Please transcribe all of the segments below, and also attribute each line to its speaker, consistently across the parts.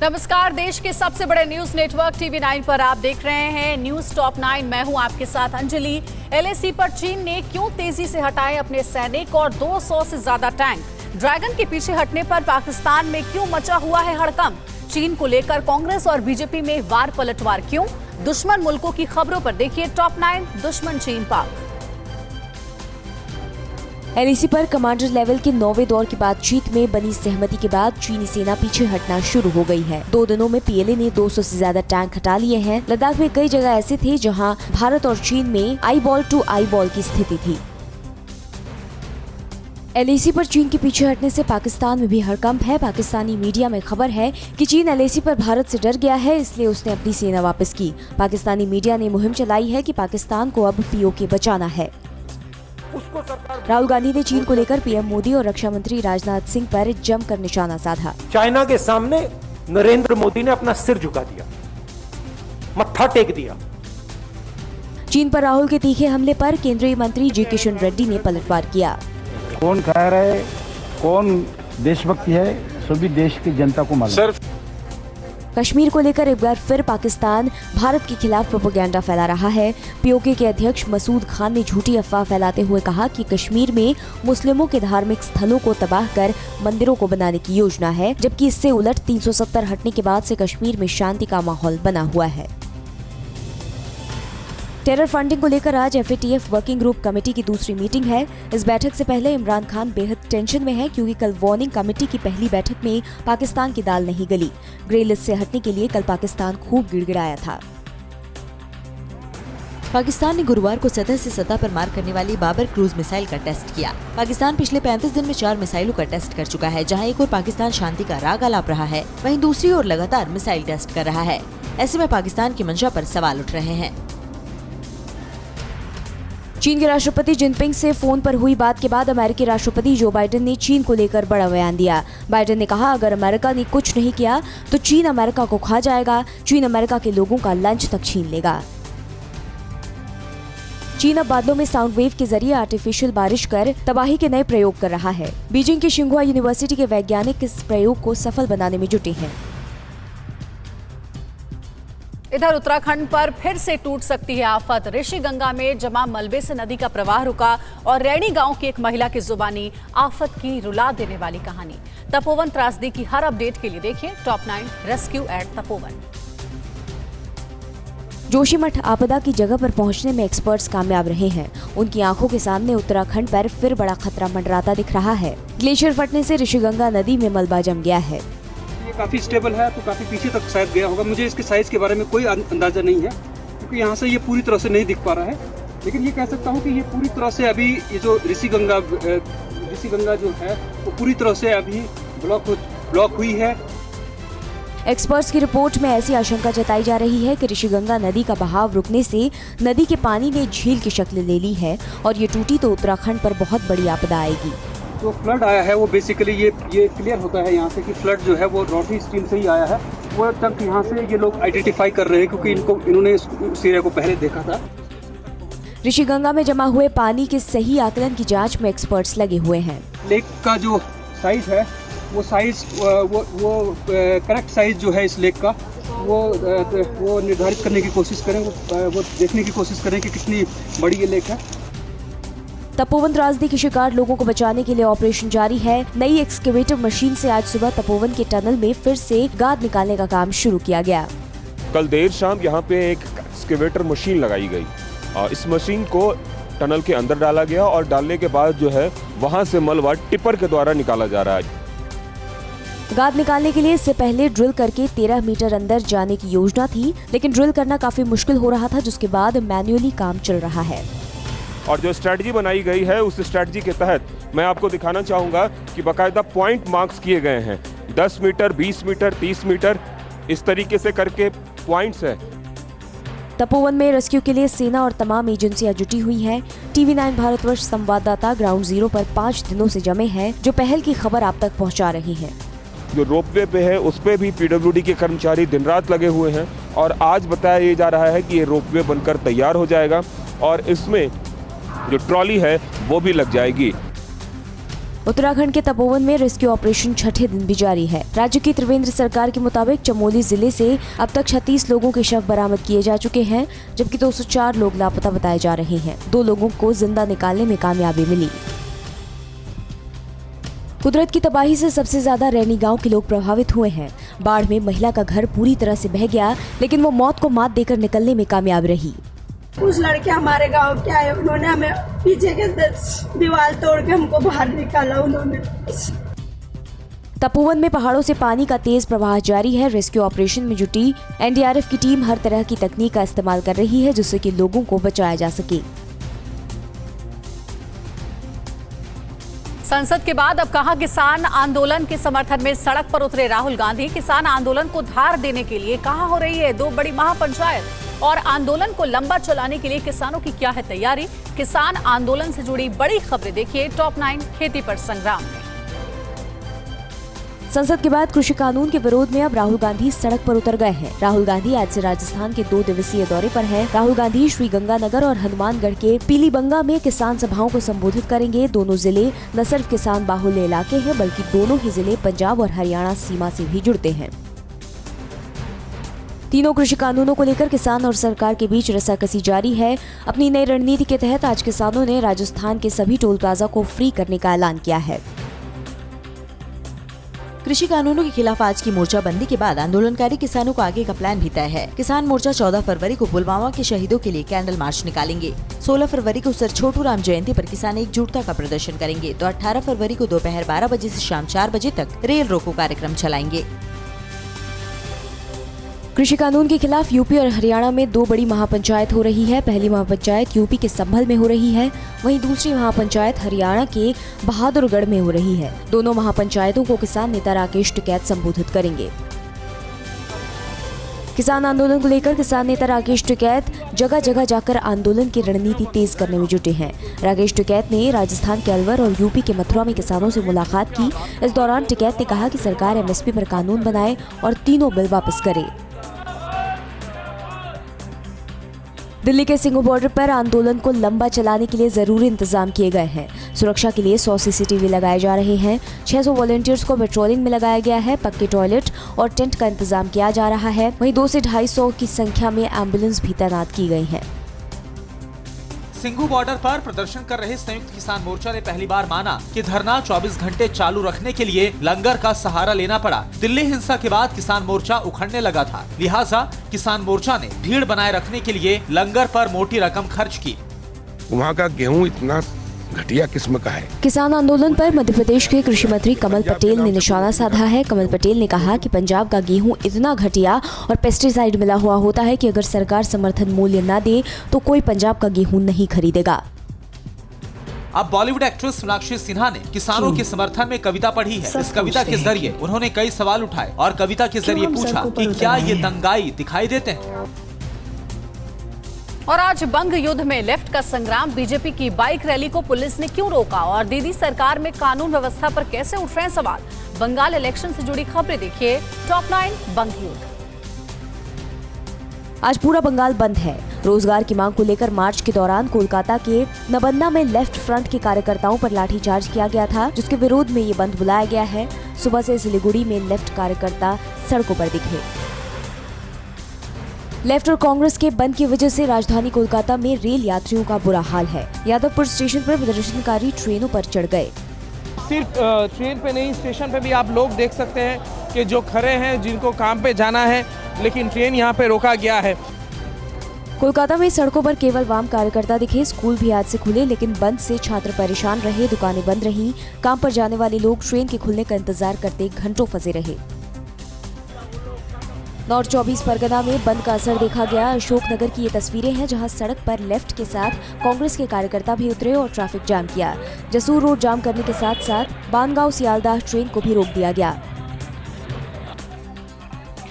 Speaker 1: नमस्कार, देश के सबसे बड़े न्यूज नेटवर्क टीवी 9 पर आप देख रहे हैं न्यूज टॉप 9। मैं हूं आपके साथ अंजलि। एलएसी पर चीन ने क्यों तेजी से हटाए अपने सैनिक और 200 से ज्यादा टैंक? ड्रैगन के पीछे हटने पर पाकिस्तान में क्यों मचा हुआ है हड़कंप? चीन को लेकर कांग्रेस और बीजेपी में वार पलटवार क्यों? दुश्मन मुल्कों की खबरों पर देखिए टॉप 9 दुश्मन चीन पाक।
Speaker 2: एलएसी पर कमांडर लेवल के 9वें दौर की बातचीत में बनी सहमति के बाद चीनी सेना पीछे हटना शुरू हो गई है। 2 दिनों में पीएलए ने 200 से ज्यादा टैंक हटा लिए हैं। लद्दाख में कई जगह ऐसे थे जहां भारत और चीन में eyeball to eyeball की स्थिति थी। एलएसी पर चीन के पीछे हटने से पाकिस्तान में भी हड़कंप है। पाकिस्तानी मीडिया में खबर है कि चीन एलएसी पर भारत से डर गया है, इसलिए उसने अपनी सेना वापस की। पाकिस्तानी मीडिया ने मुहिम चलाई है कि पाकिस्तान को अब पीओके बचाना है। राहुल गांधी ने चीन को लेकर पीएम मोदी और रक्षा मंत्री राजनाथ सिंह पर जमकर निशाना साधा।
Speaker 3: चाइना के सामने नरेंद्र मोदी ने अपना सिर झुका दिया, मत्था टेक दिया।
Speaker 2: चीन पर राहुल के तीखे हमले पर केंद्रीय मंत्री जी किशन रेड्डी ने पलटवार किया।
Speaker 4: कौन कह रहा है, कौन देशभक्ति है, सभी देश की जनता को मालूम।
Speaker 2: कश्मीर को लेकर एक बार फिर पाकिस्तान भारत के खिलाफ प्रोपेगेंडा फैला रहा है। पीओके के अध्यक्ष मसूद खान ने झूठी अफवाह फैलाते हुए कहा कि कश्मीर में मुस्लिमों के धार्मिक स्थलों को तबाह कर मंदिरों को बनाने की योजना है, जबकि इससे उलट 370 हटने के बाद से कश्मीर में शांति का माहौल बना हुआ है। टेरर फंडिंग को लेकर आज एफएटीएफ वर्किंग ग्रुप कमेटी की दूसरी मीटिंग है। इस बैठक से पहले इमरान खान बेहद टेंशन में है, क्योंकि कल वार्निंग कमेटी की पहली बैठक में पाकिस्तान की दाल नहीं गली। ग्रे लिस्ट से हटने के लिए कल पाकिस्तान खूब गिड़गिड़ाया था।
Speaker 5: पाकिस्तान ने गुरुवार को सतह से सतह पर मार करने वाली बाबर क्रूज मिसाइल का टेस्ट किया। पाकिस्तान पिछले 35 दिन में 4 मिसाइलों का टेस्ट कर चुका है, जहां एक ओर पाकिस्तान शांति का राग आलाप रहा है, वहीं दूसरी ओर लगातार मिसाइल टेस्ट कर रहा है। ऐसे में पाकिस्तान की मंशा पर सवाल उठ रहे हैं।
Speaker 2: चीन के राष्ट्रपति जिनपिंग से फोन पर हुई बात के बाद अमेरिकी राष्ट्रपति जो बाइडेन ने चीन को लेकर बड़ा बयान दिया। बाइडेन ने कहा, अगर अमेरिका ने कुछ नहीं किया तो चीन अमेरिका को खा जाएगा। चीन अमेरिका के लोगों का लंच तक छीन लेगा। चीन अब बादलों में साउंड वेव के जरिए आर्टिफिशियल बारिश कर तबाही के नए प्रयोग कर रहा है। बीजिंग की शिंगुआ यूनिवर्सिटी के वैज्ञानिक इस प्रयोग को सफल बनाने में जुटे हैं।
Speaker 1: इधर उत्तराखंड पर फिर से टूट सकती है आफत। ऋषिगंगा में जमा मलबे से नदी का प्रवाह रुका और रैणी गांव की एक महिला की जुबानी आफत की रुला देने वाली कहानी। तपोवन त्रासदी की हर अपडेट के लिए देखिए top 9 rescue at Tapovan.
Speaker 2: Joshimath आपदा की जगह पर पहुंचने में एक्सपर्ट्स कामयाब रहे हैं। उनकी आंखों के सामने उत्तराखंड पर फिर बड़ा खतरा मंडराता दिख रहा है। ग्लेशियर फटने से ऋषिगंगा नदी में मलबा जम गया है।
Speaker 6: काफ़ी स्टेबल है, तो काफ़ी पीछे तक शायद गया होगा। मुझे इसके साइज़ के बारे में कोई अंदाज़ा नहीं है, क्योंकि यहाँ से ये पूरी तरह से नहीं दिख पा रहा है। लेकिन ये कह सकता हूँ कि ये पूरी तरह से अभी ये जो ऋषिगंगा जो है वो पूरी तरह से अभी ब्लॉक हुई है।
Speaker 2: एक्सपर्ट्स की रिपोर्ट में ऐसी आशंका जताई जा रही है कि ऋषिगंगा नदी का बहाव रुकने से नदी के पानी ने झील की शक्ल ले ली है और ये टूटी तो उत्तराखंड पर बहुत बड़ी आपदा आएगी।
Speaker 6: जो फ्लड आया है वो बेसिकली ये क्लियर होता है यहाँ से कि फ्लड जो है वो रॉटरी स्ट्रीम से ही आया है। वो तक यहाँ से ये लोग आइडेंटिफाई कर रहे हैं, क्योंकि इन्होंने इस एरिया को पहले देखा था।
Speaker 2: ऋषिगंगा में जमा हुए पानी के सही आकलन की जांच में एक्सपर्ट्स लगे हुए हैं।
Speaker 6: लेक का जो साइज है वो साइज वो करेक्ट साइज जो है इस लेक का वो निर्धारित करने की कोशिश करें, वो देखने की कोशिश करें कि कितनी बड़ी ये लेक है।
Speaker 2: तपोवन त्रासदी के शिकार लोगों को बचाने के लिए ऑपरेशन जारी है। नई एक्सकेवेटर मशीन से आज सुबह तपोवन के टनल में फिर से गाद निकालने का काम शुरू किया गया।
Speaker 7: कल देर शाम यहाँ पे एक एक्सकेवेटर मशीन लगाई गई। इस मशीन को टनल के अंदर डाला गया और डालने के बाद जो है वहाँ से मलबा टिपर के द्वारा निकाला जा रहा है।
Speaker 2: गाद निकालने के लिए इससे पहले ड्रिल करके 13 मीटर अंदर जाने की योजना थी, लेकिन ड्रिल करना काफी मुश्किल हो रहा था, जिसके बाद मैन्युअली काम चल रहा है।
Speaker 7: और जो स्ट्रेटजी बनाई गई है उस स्ट्रेटजी के तहत मैं आपको दिखाना चाहूँगा कि बाकायदा पॉइंट मार्क्स किए गए हैं। 10 मीटर, 20 मीटर, 30 मीटर, इस तरीके से करके पॉइंट्स है।
Speaker 2: तपोवन में रेस्क्यू के लिए सेना और तमाम एजेंसियां जुटी हुई हैं। टीवी 9 भारतवर्ष संवाददाता ग्राउंड जीरो पर 5 दिनों से जमे हैं, जो पहल की खबर आप तक पहुंचा रहे हैं।
Speaker 7: जो रोपवे पे है उस पे भी पीडब्ल्यूडी के कर्मचारी दिन रात लगे हुए हैं और आज बताया जा रहा है कि ये रोपवे बनकर तैयार हो जाएगा और इसमें जो ट्रॉली है वो भी लग जाएगी।
Speaker 2: उत्तराखंड के तपोवन में रेस्क्यू ऑपरेशन छठे दिन भी जारी है। राज्य की त्रिवेंद्र सरकार के मुताबिक चमोली जिले से अब तक 36 लोगों के शव बरामद किए जा चुके हैं, जबकि 204 लोग लापता बताए जा रहे हैं। 2 लोगों को जिंदा निकालने में कामयाबी मिली। कुदरत की तबाही से सबसे ज्यादा रैनी गांव के लोग प्रभावित हुए हैं। बाढ़ में महिला का घर पूरी तरह से बह गया, लेकिन वो मौत को मात देकर निकलने में कामयाब रही।
Speaker 8: कुछ लड़के हमारे गांव के आए, उन्होंने हमें पीछे के दीवार तोड़ के हमको बाहर निकाला उन्होंने।
Speaker 2: तपोवन में पहाड़ों से पानी का तेज प्रवाह जारी है। रेस्क्यू ऑपरेशन में जुटी एनडीआरएफ की टीम हर तरह की तकनीक का इस्तेमाल कर रही है, जिससे कि लोगों को बचाया जा सके।
Speaker 1: संसद के बाद अब कहां किसान आंदोलन के समर्थन में सड़क पर उतरे राहुल गांधी। किसान आंदोलन को धार देने के लिए कहां हो रही है 2 बड़ी महापंचायत और आंदोलन को लंबा चलाने के लिए किसानों की क्या है तैयारी। किसान आंदोलन से जुड़ी बड़ी खबरें देखिए टॉप 9 खेती पर संग्राम में।
Speaker 2: संसद के बाद कृषि कानून के विरोध में अब राहुल गांधी सड़क पर उतर गए हैं। राहुल गांधी आज से राजस्थान के 2 दिवसीय दौरे पर हैं। राहुल गांधी श्रीगंगानगर और हनुमानगढ़ के पीलीबंगा में किसान सभाओं को संबोधित करेंगे। दोनों जिले न सिर्फ किसान बाहुल्य इलाके हैं, बल्कि दोनों ही जिले पंजाब और हरियाणा सीमा से भी जुड़ते हैं। तीनों कृषि कानूनों को लेकर किसान और सरकार के बीच रस्साकसी जारी है। अपनी नई रणनीति के तहत आज किसानों ने राजस्थान के सभी टोल प्लाजा को फ्री करने का ऐलान किया है।
Speaker 5: कृषि कानूनों के खिलाफ आज की मोर्चाबंदी के बाद आंदोलनकारी किसानों को आगे का प्लान भी तय है। किसान मोर्चा 14 फरवरी को पुलवामा के शहीदों के लिए कैंडल मार्च निकालेंगे। 16 फरवरी को सर छोटू राम जयंती पर किसान एकजुटता का प्रदर्शन करेंगे, तो 18 फरवरी को दोपहर 12 बजे से शाम 4 बजे तक रेल रोको कार्यक्रम चलाएंगे।
Speaker 2: कृषि कानून के खिलाफ यूपी और हरियाणा में 2 बड़ी महापंचायत हो रही है। पहली महापंचायत यूपी के संभल में हो रही है, वहीं दूसरी महापंचायत हरियाणा के बहादुरगढ़ में हो रही है। दोनों महापंचायतों को किसान नेता राकेश टिकैत संबोधित करेंगे। किसान आंदोलन को लेकर किसान नेता राकेश टिकैत जगह जगह जाकर आंदोलन की रणनीति तेज करने में जुटे हैं। राकेश टिकैत ने राजस्थान के अलवर और यूपी के मथुरा में किसानों से मुलाकात की। इस दौरान टिकैत ने कहा कि सरकार एमएसपी पर कानून बनाए और तीनों बिल वापस करे। दिल्ली के सिंघू बॉर्डर पर आंदोलन को लंबा चलाने के लिए जरूरी इंतजाम किए गए हैं। सुरक्षा के लिए 100 सीसीटीवी लगाए जा रहे हैं। 600 वॉलंटियर्स को पेट्रोलिंग में लगाया गया है। पक्के टॉयलेट और टेंट का इंतजाम किया जा रहा है। वहीं 200 से 250 की संख्या में एम्बुलेंस भी तैनात की गई हैं।
Speaker 9: सिंघू बॉर्डर पर प्रदर्शन कर रहे संयुक्त किसान मोर्चा ने पहली बार माना कि धरना 24 घंटे चालू रखने के लिए लंगर का सहारा लेना पड़ा। दिल्ली हिंसा के बाद किसान मोर्चा उखड़ने लगा था, लिहाजा किसान मोर्चा ने भीड़ बनाए रखने के लिए लंगर पर मोटी रकम खर्च की।
Speaker 10: वहाँ का गेहूँ इतना घटिया किस्म का है।
Speaker 2: किसान आंदोलन पर मध्य प्रदेश के कृषि मंत्री कमल पटेल ने निशाना साधा है। कमल पटेल ने कहा कि पंजाब का गेहूं इतना घटिया और पेस्टिसाइड मिला हुआ होता है कि अगर सरकार समर्थन मूल्य न दे तो कोई पंजाब का गेहूं नहीं खरीदेगा।
Speaker 9: अब बॉलीवुड एक्ट्रेस सोनाक्षी सिन्हा ने किसानों के समर्थन में कविता पढ़ी है। इस कविता के जरिए उन्होंने कई सवाल उठाए और कविता के जरिए पूछा कि क्या ये दंगाई दिखाई देते हैं।
Speaker 1: और आज बंग युद्ध में लेफ्ट का संग्राम। बीजेपी की बाइक रैली को पुलिस ने क्यों रोका और दीदी सरकार में कानून व्यवस्था पर कैसे उठ रहे हैं सवाल। बंगाल इलेक्शन से जुड़ी खबरें देखिए टॉप 9 बंग युद्ध।
Speaker 2: आज पूरा बंगाल बंद है। रोजगार की मांग को लेकर मार्च के दौरान कोलकाता के नबन्ना में लेफ्ट फ्रंट के कार्यकर्ताओं पर लाठीचार्ज किया गया था, जिसके विरोध में ये बंद बुलाया गया है। सुबह से सिलीगुड़ी में लेफ्ट कार्यकर्ता सड़कों पर दिखे। लेफ्ट और कांग्रेस के बंद की वजह से राजधानी कोलकाता में रेल यात्रियों का बुरा हाल है। यादवपुर स्टेशन पर प्रदर्शनकारी ट्रेनों पर चढ़ गए।
Speaker 11: सिर्फ ट्रेन पे नहीं, स्टेशन पे भी आप लोग देख सकते हैं कि जो खड़े हैं, जिनको काम पे जाना है, लेकिन ट्रेन यहाँ पे रोका गया है।
Speaker 2: कोलकाता में सड़कों पर केवल वाम कार्यकर्ता दिखे। स्कूल भी आज से खुले, लेकिन बंद से छात्र परेशान रहे। दुकानें बंद रहीं। काम पर जाने वाले लोग ट्रेन के खुलने का इंतजार करते घंटों फंसे रहे। नॉर्थ 24 परगना में बंद का असर देखा गया। अशोकनगर की ये तस्वीरें हैं, जहां सड़क पर लेफ्ट के साथ कांग्रेस के कार्यकर्ता भी उतरे और ट्रैफिक जाम किया। जसूर रोड जाम करने के साथ साथ बानगांव सियालदाह ट्रेन को भी रोक दिया गया।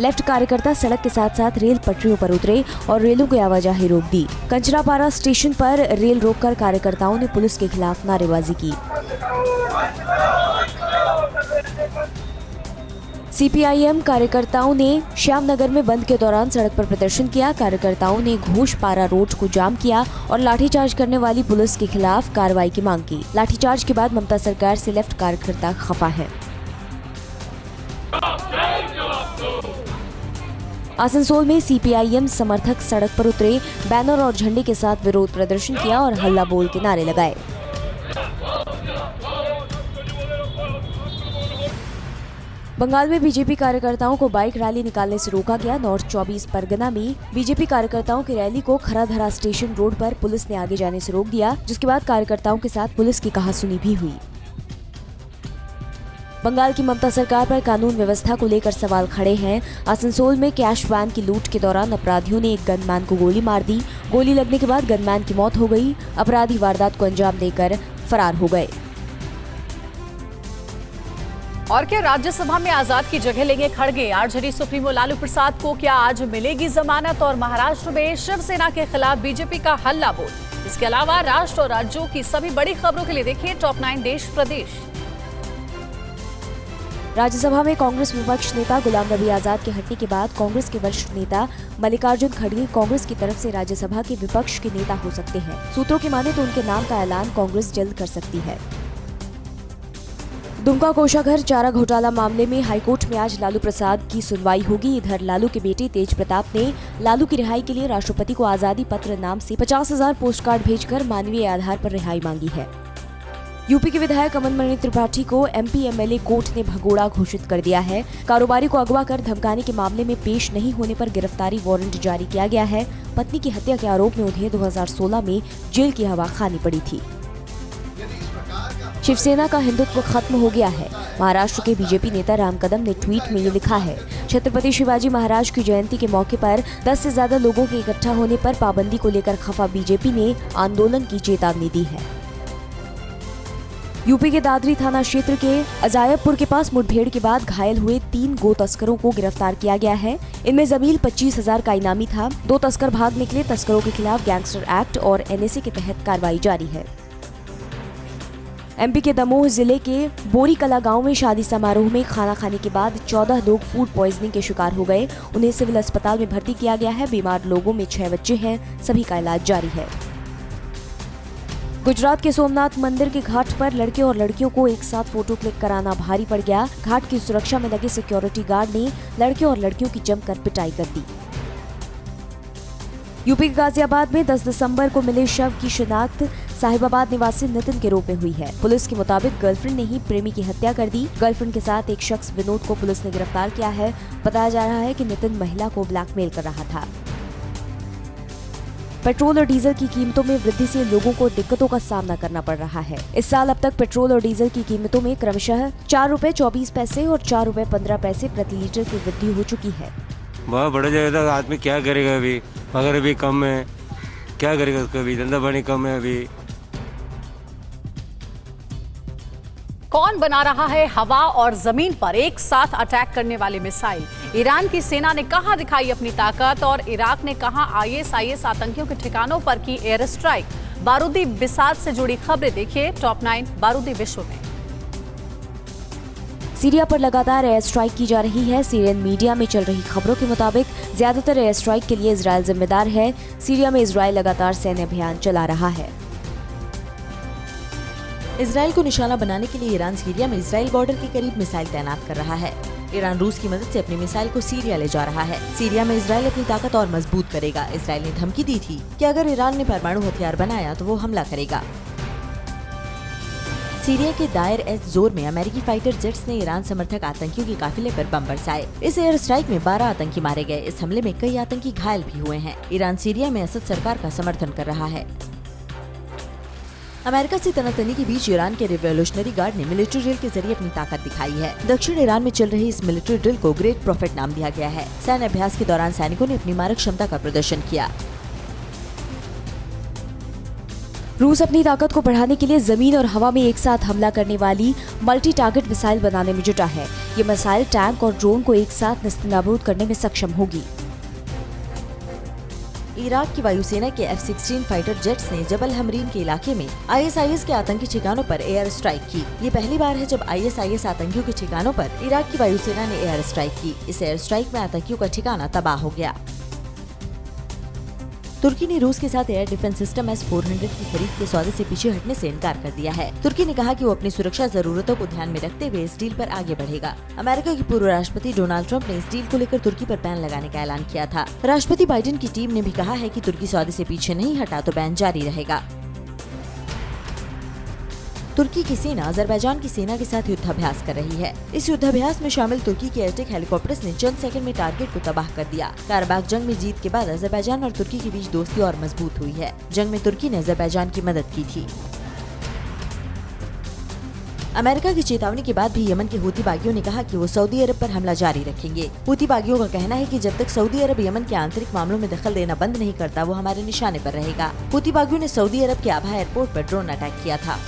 Speaker 2: लेफ्ट कार्यकर्ता सड़क के साथ साथ रेल पटरियों पर उतरे और रेलों की आवाजाही रोक दी। कंचरापारा स्टेशन पर रेल रोककर कार्यकर्ताओं ने पुलिस के खिलाफ नारेबाजी की। सीपीआईएम कार्यकर्ताओं ने श्यामनगर में बंद के दौरान सड़क पर प्रदर्शन किया। कार्यकर्ताओं ने घोषपारा रोड को जाम किया और लाठीचार्ज करने वाली पुलिस के खिलाफ कार्रवाई की मांग की। लाठीचार्ज के बाद ममता सरकार से लेफ्ट कार्यकर्ता खफा है। आसनसोल में सीपीआईएम समर्थक सड़क पर उतरे, बैनर और झंडे के साथ विरोध प्रदर्शन किया और हल्ला बोल के नारे लगाए। बंगाल में बीजेपी कार्यकर्ताओं को बाइक रैली निकालने से रोका गया। नॉर्थ 24 परगना में बीजेपी कार्यकर्ताओं की रैली को खराधरा स्टेशन रोड पर पुलिस ने आगे जाने से रोक दिया, जिसके बाद कार्यकर्ताओं के साथ पुलिस की कहासुनी भी हुई। बंगाल की ममता सरकार पर कानून व्यवस्था को लेकर सवाल खड़े हैं। आसनसोल में कैश वैन की लूट के दौरान अपराधियों ने एक गनमैन को गोली मार दी। गोली लगने के बाद गनमैन की मौत हो गई। अपराधी वारदात को अंजाम देकर फरार हो गए।
Speaker 1: और क्या राज्यसभा में आजाद की जगह लेंगे खड़गे? आरजेडी सुप्रीमो लालू प्रसाद को क्या आज मिलेगी जमानत? और महाराष्ट्र में शिवसेना के खिलाफ बीजेपी का हल्ला बोल। इसके अलावा राष्ट्र और राज्यों की सभी बड़ी खबरों के लिए देखिए टॉप 9 देश प्रदेश।
Speaker 2: राज्यसभा में कांग्रेस विपक्ष नेता गुलाम नबी आजाद के हटने के बाद कांग्रेस के वरिष्ठ नेता मल्लिकार्जुन खड़गे कांग्रेस की तरफ से राज्यसभा के विपक्ष के नेता हो सकते हैं। सूत्रों की माने तो उनके नाम का ऐलान कांग्रेस जल्द कर सकती है। दुमका कोषागार चारा घोटाला मामले में हाईकोर्ट में आज लालू प्रसाद की सुनवाई होगी। इधर लालू के बेटे तेज प्रताप ने लालू की रिहाई के लिए राष्ट्रपति को आजादी पत्र नाम से 50,000 पोस्ट कार्ड भेजकर मानवीय आधार पर रिहाई मांगी है। यूपी के विधायक अमन मणि त्रिपाठी को एमपी एमएलए कोर्ट ने भगोड़ा घोषित कर दिया है। कारोबारी को अगवा कर धमकाने के मामले में पेश नहीं होने पर गिरफ्तारी वारंट जारी किया गया है। पत्नी की हत्या के आरोप में उन्हें 2016 में जेल की हवा खानी पड़ी थी। शिवसेना का हिंदुत्व खत्म हो गया है। महाराष्ट्र के बीजेपी नेता राम कदम ने ट्वीट में ये लिखा है। छत्रपति शिवाजी महाराज की जयंती के मौके पर 10 से ज्यादा लोगों के इकट्ठा होने पर पाबंदी को लेकर खफा बीजेपी ने आंदोलन की चेतावनी दी है। यूपी के दादरी थाना क्षेत्र के अजायबपुर के पास मुठभेड़ के बाद घायल हुए 3 गो तस्करों को गिरफ्तार किया गया है। इनमें जमील 25,000 का इनामी था। 2 तस्कर भाग निकले। तस्करों के खिलाफ गैंगस्टर एक्ट और एनएसए के तहत कार्रवाई जारी है। एमपी के दमोह जिले के बोरी कला गांव में शादी समारोह में खाना खाने के बाद 14 लोग फूड पॉइजनिंग के शिकार हो गए। उन्हें सिविल अस्पताल में भर्ती किया गया है। बीमार लोगों में 6 बच्चे हैं। सभी का इलाज जारी है। गुजरात के सोमनाथ मंदिर के घाट पर लड़के और लड़कियों को एक साथ फोटो क्लिक कराना भारी पड़ गया। घाट की सुरक्षा में लगे सिक्योरिटी गार्ड ने लड़के और लड़कियों की जमकर पिटाई कर दी। यूपी के गाजियाबाद में 10 दिसंबर को मिले शव की शिनाख्त साहिबाबाद निवासी नितिन के रूप में हुई है। पुलिस के मुताबिक गर्लफ्रेंड ने ही प्रेमी की हत्या कर दी। गर्लफ्रेंड के साथ एक शख्स विनोद को पुलिस ने गिरफ्तार किया है। बताया जा रहा है कि नितिन महिला को ब्लैकमेल कर रहा था। पेट्रोल और डीजल की कीमतों में वृद्धि से लोगों को दिक्कतों का सामना करना पड़ रहा है। इस साल अब तक पेट्रोल और डीजल की कीमतों में क्रमशः 4 रुपए 24 पैसे और 4 रुपए 15 पैसे प्रति लीटर की वृद्धि हो चुकी है।
Speaker 12: बहुत बढ़ जाएगा। आदमी क्या करेगा? अभी अगर अभी कम है क्या करेगा? उसका भी धंधा पानी कम है। अभी
Speaker 1: कौन बना रहा है हवा और जमीन पर एक साथ अटैक करने वाले मिसाइल? ईरान की सेना ने कहां दिखाई अपनी ताकत और इराक ने कहां आईएसआईएस आतंकियों के ठिकानों पर की एयर स्ट्राइक? बारूदी बिसात से जुड़ी खबरें देखिए टॉप 9 बारूदी विश्व में।
Speaker 2: सीरिया पर लगातार एयर स्ट्राइक की जा रही है। सीरियन मीडिया में चल रही खबरों के मुताबिक ज्यादातर एयर स्ट्राइक के लिए इजरायल जिम्मेदार है। सीरिया में इजरायल लगातार सैन्य अभियान चला रहा है।
Speaker 5: इजरायल को निशाना बनाने के लिए ईरान सीरिया में इजरायल बॉर्डर के करीब मिसाइल तैनात कर रहा है। ईरान रूस की मदद से अपनी मिसाइल को सीरिया ले जा रहा है। सीरिया में इजरायल अपनी ताकत और मजबूत करेगा। इजरायल ने धमकी दी थी कि अगर ईरान ने परमाणु हथियार बनाया तो वो हमला करेगा। सीरिया के दायर एस जोर में अमेरिकी फाइटर जेट्स ने ईरान समर्थक आतंकियों के काफिले पर बम बरसाए। इस एयर स्ट्राइक में 12 आतंकी मारे गए। इस हमले में कई आतंकी घायल भी हुए हैं। ईरान सीरिया में असद सरकार का समर्थन कर रहा है। अमेरिका से तनातनी के बीच ईरान के रिवॉल्यूशनरी गार्ड ने मिलिट्री ड्रिल के जरिए अपनी ताकत दिखाई है। दक्षिण ईरान में चल रही इस मिलिट्री ड्रिल को ग्रेट प्रॉफिट नाम दिया गया है। सैन्य अभ्यास के दौरान सैनिकों ने अपनी मारक क्षमता का प्रदर्शन किया।
Speaker 2: रूस अपनी ताकत को बढ़ाने के लिए जमीन और हवा में एक साथ हमला करने वाली मल्टी टारगेट मिसाइल बनाने में जुटा है। ये मिसाइल टैंक और ड्रोन को एक साथ नेस्तनाबूद करने में सक्षम होगी।
Speaker 5: इराक की वायुसेना के F-16 फाइटर जेट्स ने जबल हमरीन के इलाके में ISIS के आतंकी ठिकानों पर एयर स्ट्राइक की। ये पहली बार है जब ISIS आतंकियों के ठिकानों पर इराक की वायुसेना ने एयर स्ट्राइक की। इस एयर स्ट्राइक में आतंकियों का ठिकाना तबाह हो गया। तुर्की ने रूस के साथ एयर डिफेंस सिस्टम S-400 की खरीद के सौदे से पीछे हटने से इनकार कर दिया है। तुर्की ने कहा कि वो अपनी सुरक्षा जरूरतों को ध्यान में रखते हुए इस डील पर आगे बढ़ेगा। अमेरिका के पूर्व राष्ट्रपति डोनाल्ड ट्रंप ने इस डील को लेकर तुर्की पर बैन लगाने का ऐलान किया था। राष्ट्रपति बाइडेन की टीम ने भी कहा है कि तुर्की सौदे से पीछे नहीं हटा तो बैन जारी रहेगा। तुर्की की सेना अजरबैजान की सेना के साथ युद्धाभ्यास कर रही है। इस युद्धाभ्यास में शामिल तुर्की के एयरटेक हेलीकॉप्टर्स ने चंद सेकंड में टारगेट को तबाह कर दिया। कारबाख जंग में जीत के बाद अजरबैजान और तुर्की के बीच दोस्ती और मजबूत हुई है। जंग में तुर्की ने अजरबैजान की मदद की थी। अमेरिका की चेतावनी के बाद भी यमन के हूती बागियों ने कहा कि वो सऊदी अरब पर हमला जारी रखेंगे। हूती बागियों का कहना है कि जब तक सऊदी अरब यमन के आंतरिक मामलों में दखल देना बंद नहीं करता वो हमारे निशाने पर रहेगा। हूती बागियों ने सऊदी अरब के आबा एयरपोर्ट पर ड्रोन अटैक किया था।